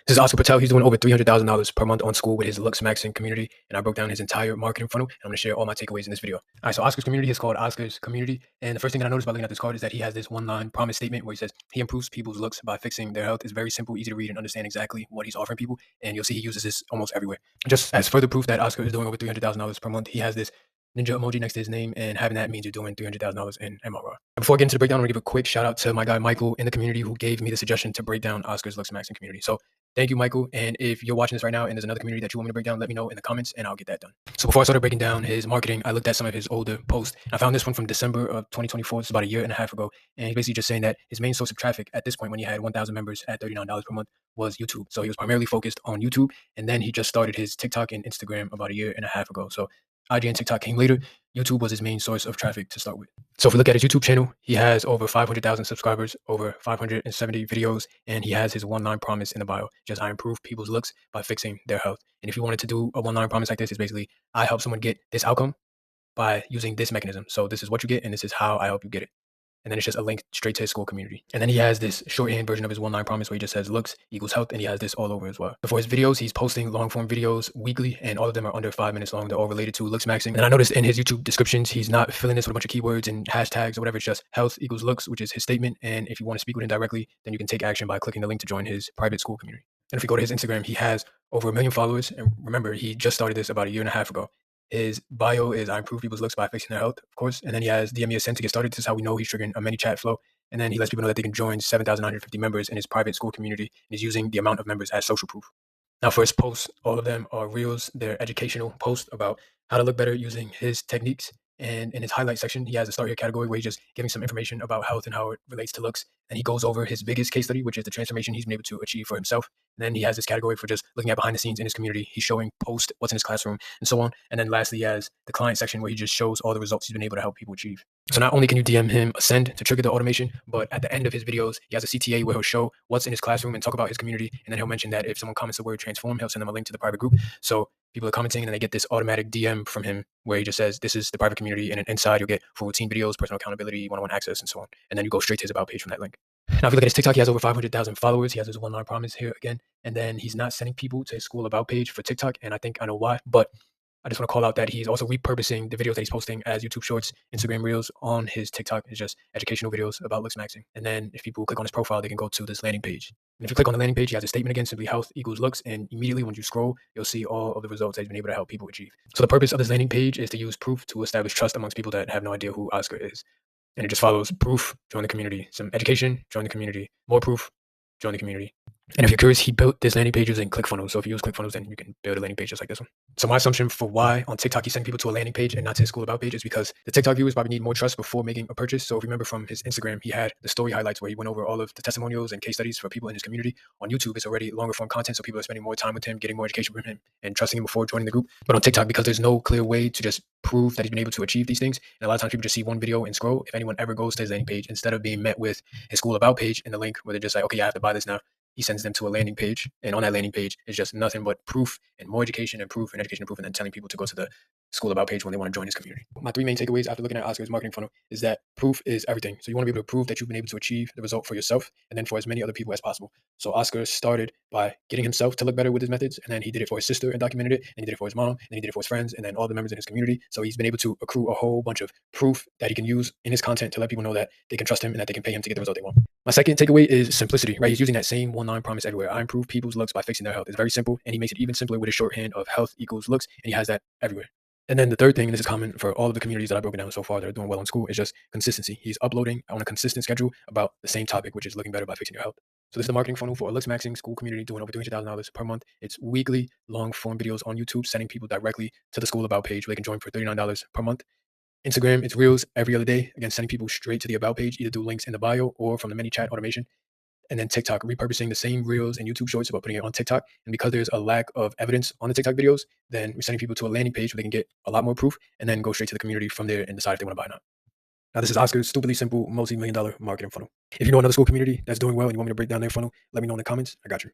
This is Oscar Patel. He's doing over $300,000 per month on Skool with his looksmaxxing community, and I broke down his entire marketing funnel, and I'm going to share all my takeaways in this video. All right, so Oscar's community is called Oscar's Community, and the first thing that I noticed by looking at this card is that he has this one-line promise statement where he says he improves people's looks by fixing their health. It's very simple, easy to read, and understand exactly what he's offering people, and you'll see he uses this almost everywhere. Just as further proof that Oscar is doing over $300,000 per month, he has this ninja emoji next to his name, and having that means you're doing $300,000 in MRR. Before I get into the breakdown, I'm going to give a quick shout out to my guy Michael in the community who gave me the suggestion to break down Oscar's looksmaxxing community. So thank you, Michael. And if you're watching this right now and there's another community that you want me to break down, let me know in the comments and I'll get that done. So before I started breaking down his marketing, I looked at some of his older posts. I found this one from December of 2024. It's about a year and a half ago. And he's basically just saying that his main source of traffic at this point, when he had 1,000 members at $39 per month, was YouTube. So he was primarily focused on YouTube. And then he just started his TikTok and Instagram about a year and a half ago. So IG and TikTok came later. YouTube was his main source of traffic to start with. So if we look at his YouTube channel, he has over 500,000 subscribers, over 570 videos, and he has his one-line promise in the bio. Just, I improve people's looks by fixing their health. And if you wanted to do a one-line promise like this, it's basically, I help someone get this outcome by using this mechanism. So this is what you get, and this is how I help you get it. And then it's just a link straight to his Skool community. And then he has this shorthand version of his one-line promise where he just says looks equals health, and he has this all over as well. But for his videos, he's posting long-form videos weekly, and all of them are under 5 minutes long. They're all related to looksmaxxing. And I noticed in his YouTube descriptions, he's not filling this with a bunch of keywords and hashtags or whatever. It's just health equals looks, which is his statement. And if you want to speak with him directly, then you can take action by clicking the link to join his private Skool community. And if you go to his Instagram, he has over 1 million followers. And remember, he just started this about a year and a half ago. His bio is, I improve people's looks by fixing their health, of course. And then he has DM me a send to get started. This is how we know he's triggering a many chat flow. And then he lets people know that they can join 7,950 members in his private Skool community, and he's using the amount of members as social proof. Now for his posts, all of them are reels. They're educational posts about how to look better using his techniques. And in his highlight section, he has a start here category where he's just giving some information about health and how it relates to looks. And he goes over his biggest case study, which is the transformation he's been able to achieve for himself. And then he has this category for just looking at behind the scenes in his community. He's showing posts, what's in his classroom, and so on. And then lastly, he has the client section where he just shows all the results he's been able to help people achieve. So not only can you DM him a send to trigger the automation, but at the end of his videos, he has a CTA where he'll show what's in his classroom and talk about his community. And then he'll mention that if someone comments the word transform, he'll send them a link to the private group. So people are commenting and then they get this automatic DM from him where he just says, this is the private community. And then inside you'll get full routine videos, personal accountability, one-on-one access, and so on. And then you go straight to his about page from that link. Now, if you look at his TikTok, he has over 500,000 followers. He has his one-line promise here again. And then he's not sending people to his Skool about page for TikTok. And I think I know why, but I just want to call out that he's also repurposing the videos that he's posting as YouTube Shorts, Instagram Reels on his TikTok. It's just educational videos about looksmaxxing. And then if people click on his profile, they can go to this landing page. And if you click on the landing page, he has a statement again, simply health equals looks. And immediately when you scroll, you'll see all of the results that he's been able to help people achieve. So the purpose of this landing page is to use proof to establish trust amongst people that have no idea who Oscar is. And it just follows proof, join the community, some education, join the community, more proof, join the community. And if you're curious, he built this landing page using ClickFunnels. So if you use ClickFunnels, then you can build a landing page just like this one. So my assumption for why on TikTok he sent people to a landing page and not to his Skool about page is because the TikTok viewers probably need more trust before making a purchase. So if you remember from his Instagram, he had the story highlights where he went over all of the testimonials and case studies for people in his community. On YouTube, it's already longer form content, so people are spending more time with him, getting more education from him, and trusting him before joining the group. But on TikTok, because there's no clear way to just prove that he's been able to achieve these things, and a lot of times people just see one video and scroll. If anyone ever goes to his landing page, instead of being met with his Skool about page and the link where they're just like, okay, I have to buy this now, he sends them to a landing page, and on that landing page is just nothing but proof and more education and proof and education and proof, and then telling people to go to the Skool about page when they want to join his community. My 3 main takeaways after looking at Oscar's marketing funnel is that proof is everything. So you want to be able to prove that you've been able to achieve the result for yourself and then for as many other people as possible. So Oscar started by getting himself to look better with his methods, and then he did it for his sister and documented it, and he did it for his mom, and he did it for his friends, and then all the members in his community. So he's been able to accrue a whole bunch of proof that he can use in his content to let people know that they can trust him and that they can pay him to get the result they want. My second takeaway is simplicity, right? He's using that same one-line promise everywhere. I improve people's looks by fixing their health. It's very simple, and he makes it even simpler with a shorthand of health equals looks, and he has that everywhere. And then the third thing, and this is common for all of the communities that I've broken down so far that are doing well on Skool, is just consistency. He's uploading on a consistent schedule about the same topic, which is looking better by fixing your health. So this is the marketing funnel for a looksmaxxing Skool community doing over $300,000 per month. It's weekly long form videos on YouTube, sending people directly to the Skool about page where they can join for $39 per month. Instagram, it's reels every other day. Again, sending people straight to the about page, either through links in the bio or from the many chat automation. And then TikTok, repurposing the same reels and YouTube shorts about putting it on TikTok. And because there's a lack of evidence on the TikTok videos, then we're sending people to a landing page where they can get a lot more proof and then go straight to the community from there and decide if they want to buy or not. Now, this is Oscar's stupidly simple, multi-million-dollar marketing funnel. If you know another Skool community that's doing well and you want me to break down their funnel, let me know in the comments. I got you.